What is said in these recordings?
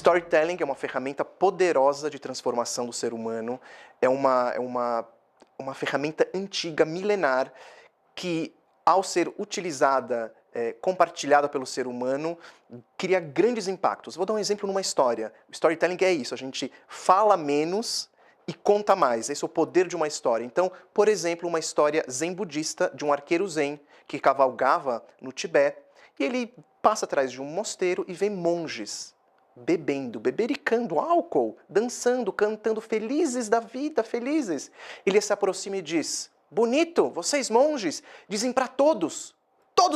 Storytelling é uma ferramenta poderosa de transformação do ser humano, é uma ferramenta antiga, milenar, que ao ser utilizada, compartilhada pelo ser humano, cria grandes impactos. Vou dar um exemplo numa história. O storytelling é isso, a gente fala menos e conta mais. Esse é o poder de uma história. Então, por exemplo, uma história zen budista de um arqueiro zen que cavalgava no Tibete e ele passa atrás de um mosteiro e vê monges bebendo, bebericando álcool, dançando, cantando, felizes da vida, felizes. Ele se aproxima e diz: bonito, vocês monges dizem para todos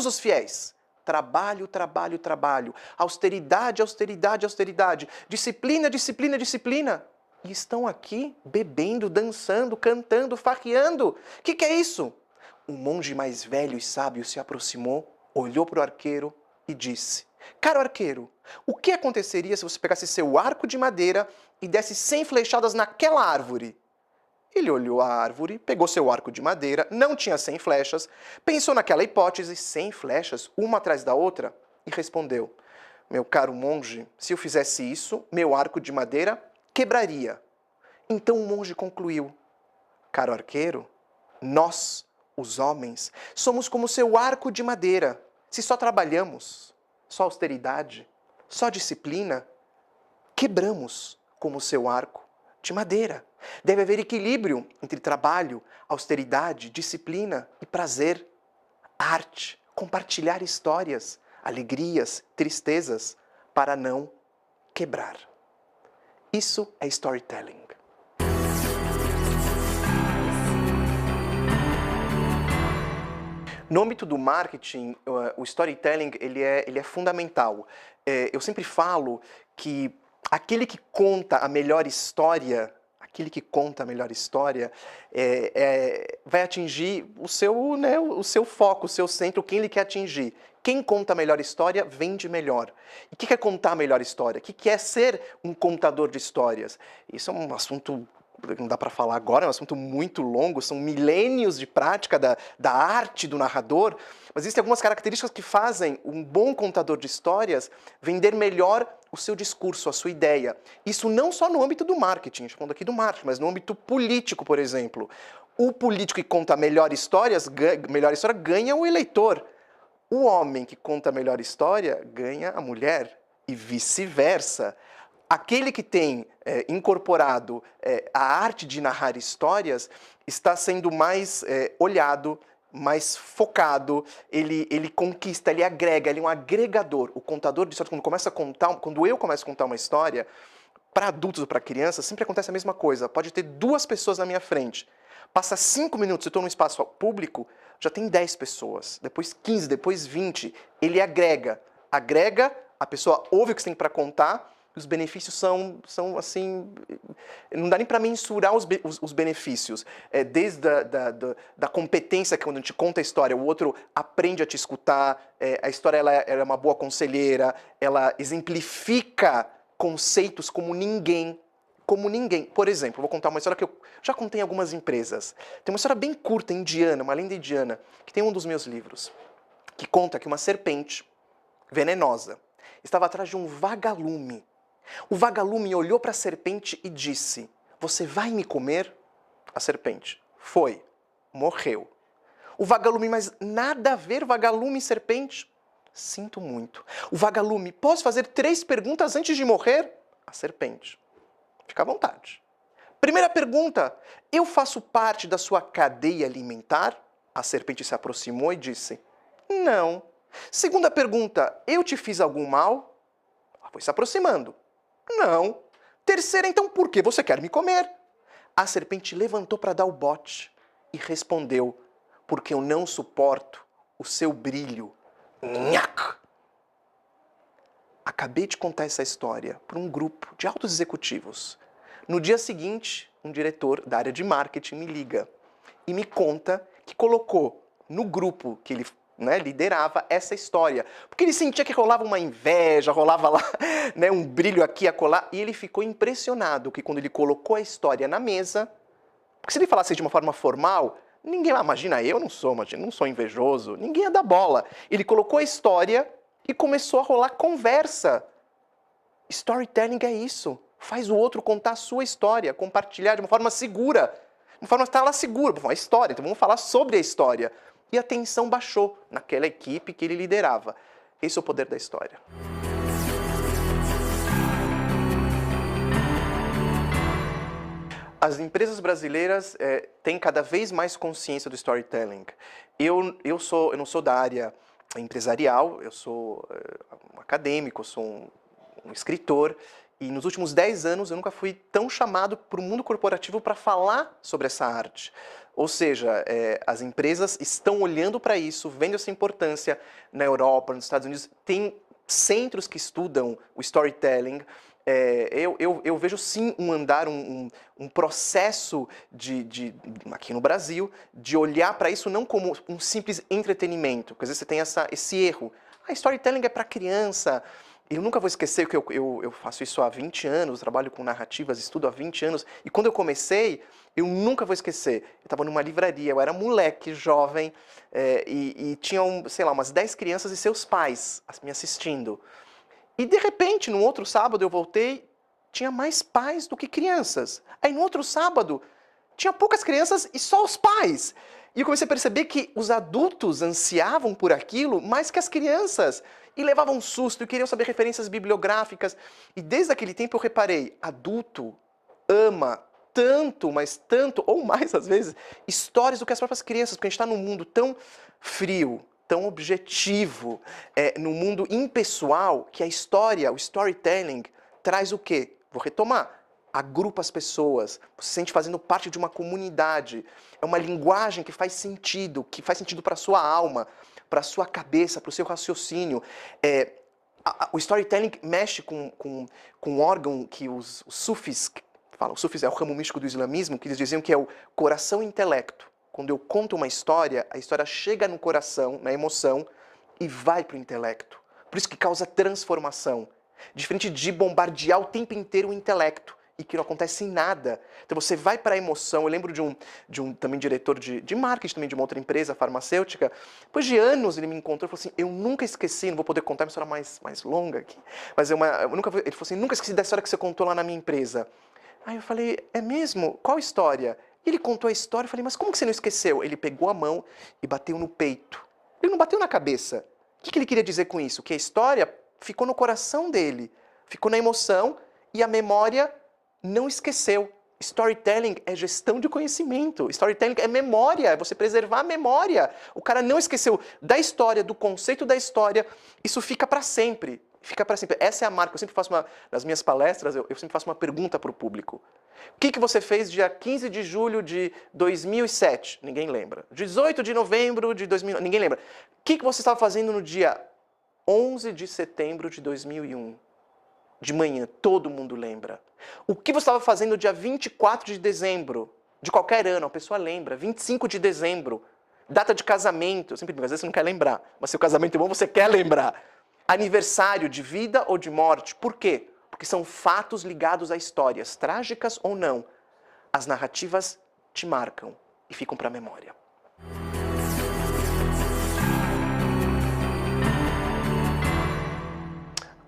os fiéis, trabalho, trabalho, trabalho, austeridade, austeridade, austeridade, disciplina, disciplina, disciplina. E estão aqui bebendo, dançando, cantando, farreando. O que é isso? Um monge mais velho e sábio se aproximou, olhou para o arqueiro e disse: caro arqueiro, o que aconteceria se você pegasse seu arco de madeira e desse 100 flechadas naquela árvore? Ele olhou a árvore, pegou seu arco de madeira, não tinha 100 flechas, pensou naquela hipótese, 100 flechas, uma atrás da outra, e respondeu: meu caro monge, se eu fizesse isso, meu arco de madeira quebraria. Então o monge concluiu: caro arqueiro, nós, os homens, somos como seu arco de madeira. Se só trabalhamos, só austeridade, só disciplina, quebramos como seu arco de madeira. Deve haver equilíbrio entre trabalho, austeridade, disciplina e prazer, arte, compartilhar histórias, alegrias, tristezas, para não quebrar. Isso é storytelling. No âmbito do marketing, o storytelling ele é fundamental. Eu sempre falo que aquele que conta a melhor história, vai atingir o seu foco, o seu centro, quem ele quer atingir. Quem conta a melhor história, vende melhor. E o que é contar a melhor história? O que é ser um contador de histórias? Isso é um assunto que não dá para falar agora, é um assunto muito longo, são milênios de prática da arte do narrador, mas existem algumas características que fazem um bom contador de histórias vender melhor o seu discurso, a sua ideia. Isso não só no âmbito do marketing, a gente falando aqui do marketing, mas no âmbito político, por exemplo. O político que conta a melhor história ganha o eleitor. O homem que conta a melhor história ganha a mulher e vice-versa. Aquele que tem incorporado a arte de narrar histórias está sendo mais olhado, mais focado, ele conquista, ele agrega, ele é um agregador. O contador de histórias, quando eu começo a contar uma história, para adultos ou para crianças, sempre acontece a mesma coisa. Pode ter 2 pessoas na minha frente. Passa 5 minutos, eu estou num espaço público, já tem 10 pessoas, depois 15, depois 20. Ele agrega, a pessoa ouve o que você tem para contar. Os benefícios são assim, não dá nem para mensurar os benefícios. Desde da competência, que quando a gente conta a história, o outro aprende a te escutar, a história ela é uma boa conselheira, ela exemplifica conceitos como ninguém. Por exemplo, vou contar uma história que eu já contei em algumas empresas. Tem uma história bem curta, indiana, uma lenda indiana, que tem um dos meus livros, que conta que uma serpente venenosa estava atrás de um vagalume. O vagalume olhou para a serpente e disse: você vai me comer? A serpente: foi, morreu. O vagalume: mas nada a ver vagalume e serpente? Sinto muito. O vagalume: posso fazer 3 perguntas antes de morrer? A serpente: fica à vontade. Primeira pergunta: eu faço parte da sua cadeia alimentar? A serpente se aproximou e disse: não. Segunda pergunta: eu te fiz algum mal? Ela foi se aproximando. Não. Terceira, então por que você quer me comer? A serpente levantou para dar o bote e respondeu: porque eu não suporto o seu brilho. Nhac! Acabei de contar essa história para um grupo de altos executivos. No dia seguinte, um diretor da área de marketing me liga e me conta que colocou no grupo que ele liderava essa história. Porque ele sentia que rolava uma inveja, rolava lá um brilho aqui, acolá, e ele ficou impressionado que quando ele colocou a história na mesa, porque se ele falasse de uma forma formal, ninguém lá, imagina, eu não sou invejoso, ninguém ia dar bola. Ele colocou a história e começou a rolar conversa. Storytelling é isso. Faz o outro contar a sua história, compartilhar de uma forma segura. Uma forma que está lá segura. Bom, a história, então vamos falar sobre a história. E a tensão baixou naquela equipe que ele liderava. Esse é o poder da história. As empresas brasileiras têm cada vez mais consciência do storytelling. Eu não sou da área empresarial, eu sou um acadêmico, eu sou um escritor, e nos últimos 10 anos eu nunca fui tão chamado para o mundo corporativo para falar sobre essa arte. Ou seja, as empresas estão olhando para isso, vendo essa importância na Europa, nos Estados Unidos, tem centros que estudam o storytelling. Eu vejo sim um processo aqui no Brasil de olhar para isso não como um simples entretenimento, porque às vezes você tem esse erro. Storytelling é para criança. Eu nunca vou esquecer que eu faço isso há 20 anos, trabalho com narrativas, estudo há 20 anos, e quando eu comecei, eu nunca vou esquecer. Eu estava numa livraria, eu era moleque, jovem, e tinham, sei lá, umas 10 crianças e seus pais me assistindo. E de repente, no outro sábado eu voltei, tinha mais pais do que crianças. Aí no outro sábado, tinha poucas crianças e só os pais. E eu comecei a perceber que os adultos ansiavam por aquilo mais que as crianças. E levavam um susto e queriam saber referências bibliográficas. E desde aquele tempo eu reparei, adulto ama tanto, mas tanto, ou mais às vezes, histórias do que as próprias crianças, porque a gente está num mundo tão frio, tão objetivo, no mundo impessoal, que a história, o storytelling, traz o quê? Vou retomar. Agrupa as pessoas, você se sente fazendo parte de uma comunidade. É uma linguagem que faz sentido para a sua alma, para a sua cabeça, para o seu raciocínio. O storytelling mexe com um órgão que os sufis falam. O sufis é o ramo místico do islamismo, que eles diziam que é o coração e intelecto. Quando eu conto uma história, a história chega no coração, na emoção, e vai para o intelecto. Por isso que causa transformação. Diferente de bombardear o tempo inteiro o intelecto, e que não acontece em nada. Então você vai para a emoção. Eu lembro de um também diretor de marketing, também de uma outra empresa farmacêutica. Depois de anos ele me encontrou e falou assim, eu nunca esqueci, não vou poder contar uma história mais longa aqui, mas ele falou assim, nunca esqueci da história que você contou lá na minha empresa. Aí eu falei, é mesmo? Qual história? E ele contou a história, eu falei, mas como que você não esqueceu? Ele pegou a mão e bateu no peito. Ele não bateu na cabeça. O que ele queria dizer com isso? Que a história ficou no coração dele, ficou na emoção e a memória não esqueceu. Storytelling é gestão de conhecimento. Storytelling é memória, é você preservar a memória. O cara não esqueceu da história, do conceito da história. Isso fica para sempre. Fica para sempre. Essa é a marca. Eu sempre faço nas minhas palestras, eu sempre faço uma pergunta para o público. O que você fez dia 15 de julho de 2007? Ninguém lembra. 18 de novembro de 2000? Ninguém lembra. O que você estava fazendo no dia 11 de setembro de 2001? De manhã, todo mundo lembra. O que você estava fazendo no dia 24 de dezembro? De qualquer ano, a pessoa lembra. 25 de dezembro. Data de casamento. Eu sempre digo, às vezes você não quer lembrar. Mas se o casamento é bom, você quer lembrar. Aniversário de vida ou de morte. Por quê? Porque são fatos ligados a histórias, trágicas ou não. As narrativas te marcam e ficam para a memória.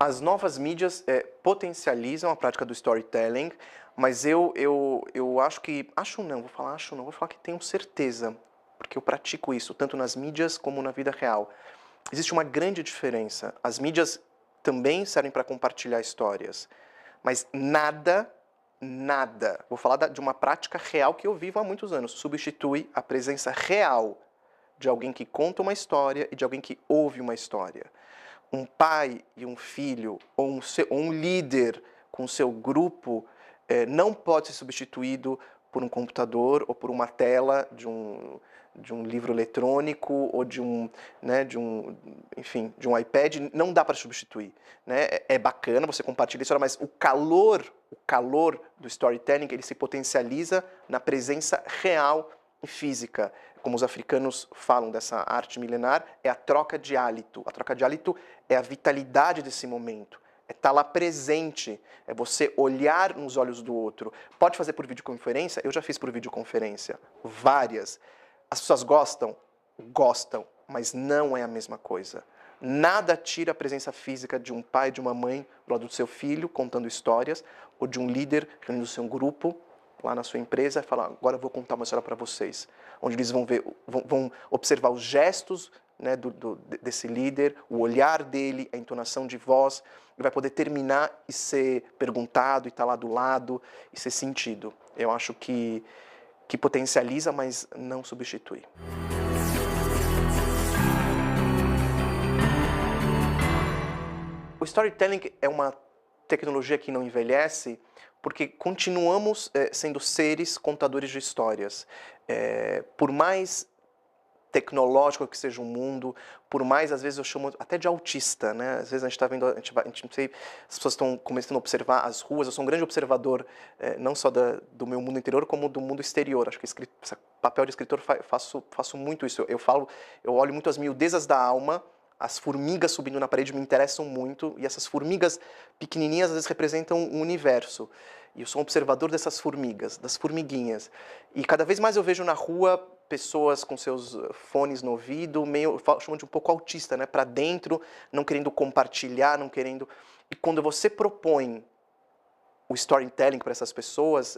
As novas mídias potencializam a prática do storytelling, mas eu acho que... vou falar que tenho certeza, porque eu pratico isso, tanto nas mídias como na vida real. Existe uma grande diferença. As mídias também servem para compartilhar histórias, mas nada, vou falar de uma prática real que eu vivo há muitos anos, substitui a presença real de alguém que conta uma história e de alguém que ouve uma história. Um pai e um filho, ou um líder com seu grupo, não pode ser substituído por um computador ou por uma tela de um livro eletrônico ou de um iPad. Não dá para substituir, né? É bacana você compartilhar a história, mas o calor do storytelling, ele se potencializa na presença real e física. Como os africanos falam dessa arte milenar, é a troca de hálito. A troca de hálito é a vitalidade desse momento. É estar lá presente, é você olhar nos olhos do outro. Pode fazer por videoconferência? Eu já fiz por videoconferência, várias. As pessoas gostam? Gostam, mas não é a mesma coisa. Nada tira a presença física de um pai, de uma mãe, do lado do seu filho, contando histórias, ou de um líder reunindo o seu grupo, lá na sua empresa, e falar, agora eu vou contar uma história para vocês. Onde eles vão ver, vão observar os gestos, né, desse líder, o olhar dele, a entonação de voz, e vai poder terminar e ser perguntado, e estar lá do lado, e ser sentido. Eu acho que potencializa, mas não substitui. O storytelling é uma tecnologia que não envelhece porque continuamos sendo seres contadores de histórias. Por mais tecnológico que seja o mundo, por mais, às vezes eu chamo até de autista, né? Às vezes a gente está vendo, a gente não sei, as pessoas estão começando a observar as ruas. Eu sou um grande observador, não só do meu mundo interior, como do mundo exterior. Acho que esse papel de escritor faço muito isso. Eu olho muito as miudezas da alma. As formigas subindo na parede me interessam muito, e essas formigas pequenininhas às vezes representam um universo. E eu sou um observador dessas formigas, das formiguinhas. E cada vez mais eu vejo na rua pessoas com seus fones no ouvido, meio, eu chamo de um pouco autista, né? Para dentro, não querendo compartilhar, não querendo... E quando você propõe o storytelling para essas pessoas,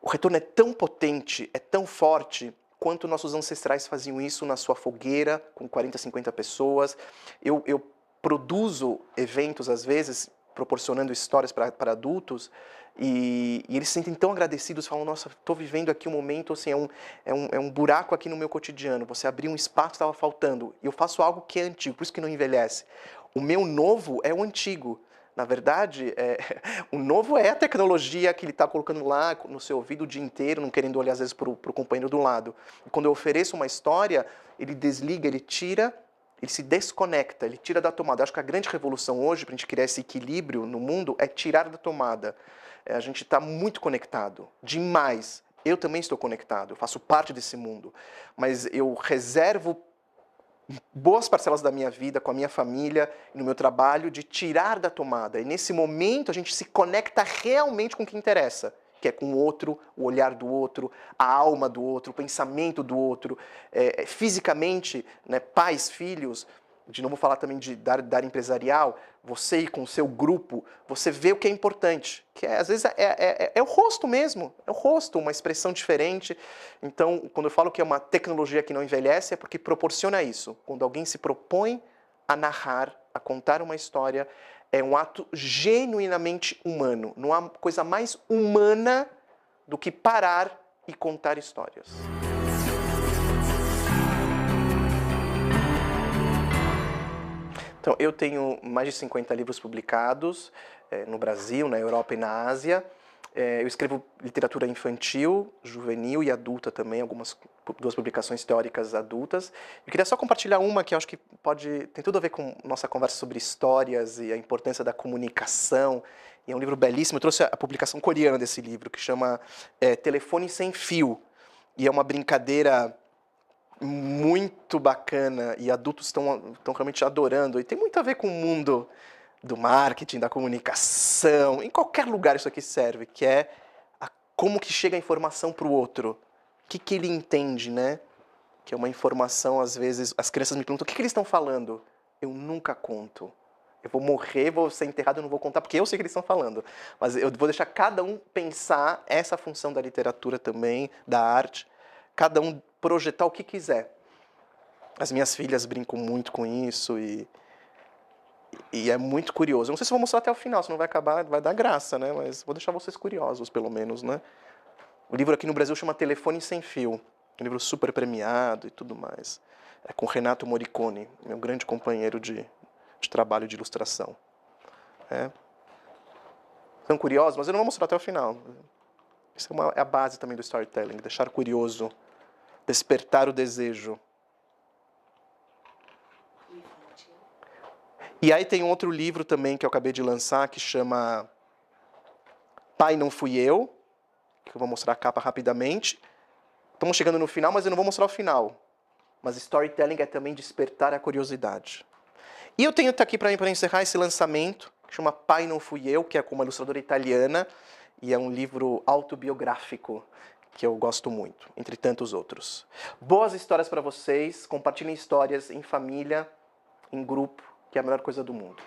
o retorno é tão potente, é tão forte, quanto nossos ancestrais faziam isso na sua fogueira, com 40, 50 pessoas. Eu produzo eventos, às vezes, proporcionando histórias para adultos, e eles se sentem tão agradecidos, falam, nossa, estou vivendo aqui um momento, assim, é um buraco aqui no meu cotidiano, você abriu um espaço que estava faltando, e eu faço algo que é antigo, por isso que não envelhece. O meu novo é o antigo. Na verdade, o novo é a tecnologia que ele está colocando lá no seu ouvido o dia inteiro, não querendo olhar às vezes para o companheiro do lado. E quando eu ofereço uma história, ele desliga, ele tira, ele se desconecta, ele tira da tomada. Eu acho que a grande revolução hoje, para a gente criar esse equilíbrio no mundo, é tirar da tomada. A gente está muito conectado, demais. Eu também estou conectado, eu faço parte desse mundo. Mas eu reservo boas parcelas da minha vida, com a minha família, no meu trabalho, de tirar da tomada. E nesse momento a gente se conecta realmente com o que interessa, que é com o outro, o olhar do outro, a alma do outro, o pensamento do outro. Fisicamente, né, pais, filhos, de novo falar também de dar empresarial, você ir com o seu grupo, você vê o que é importante, que às vezes é o rosto mesmo, é o rosto, uma expressão diferente. Então, quando eu falo que é uma tecnologia que não envelhece, é porque proporciona isso. Quando alguém se propõe a narrar, a contar uma história, é um ato genuinamente humano. Não há coisa mais humana do que parar e contar histórias. Então, eu tenho mais de 50 livros publicados no Brasil, na Europa e na Ásia. Eu escrevo literatura infantil, juvenil e adulta também, duas publicações teóricas adultas. Eu queria só compartilhar uma que eu acho que tem tudo a ver com nossa conversa sobre histórias e a importância da comunicação. E é um livro belíssimo. Eu trouxe a publicação coreana desse livro, que chama Telefone Sem Fio. E é uma brincadeira muito bacana, e adultos estão realmente adorando, e tem muito a ver com o mundo do marketing, da comunicação, em qualquer lugar isso aqui serve, que é como que chega a informação para o outro, o que ele entende, né? Que é uma informação, às vezes, as crianças me perguntam, o que eles estão falando? Eu nunca conto. Eu vou morrer, vou ser enterrado, eu não vou contar, porque eu sei o que eles estão falando. Mas eu vou deixar cada um pensar essa função da literatura também, da arte, cada um projetar o que quiser. As minhas filhas brincam muito com isso e é muito curioso. Eu não sei se vou mostrar até o final, senão vai acabar, vai dar graça, né? Mas vou deixar vocês curiosos, pelo menos, né? O livro aqui no Brasil chama Telefone Sem Fio. Um livro super premiado e tudo mais. É com Renato Morricone, meu grande companheiro de trabalho de ilustração. Estão curiosos? Mas eu não vou mostrar até o final. Isso é a base também do storytelling, deixar curioso. Despertar o desejo. E aí tem um outro livro também que eu acabei de lançar, que chama Pai Não Fui Eu, que eu vou mostrar a capa rapidamente. Estamos chegando no final, mas eu não vou mostrar o final. Mas storytelling é também despertar a curiosidade. E eu tenho aqui para encerrar esse lançamento, que chama Pai Não Fui Eu, que é com uma ilustradora italiana, e é um livro autobiográfico, que eu gosto muito, entre tantos outros. Boas histórias para vocês, compartilhem histórias em família, em grupo, que é a melhor coisa do mundo.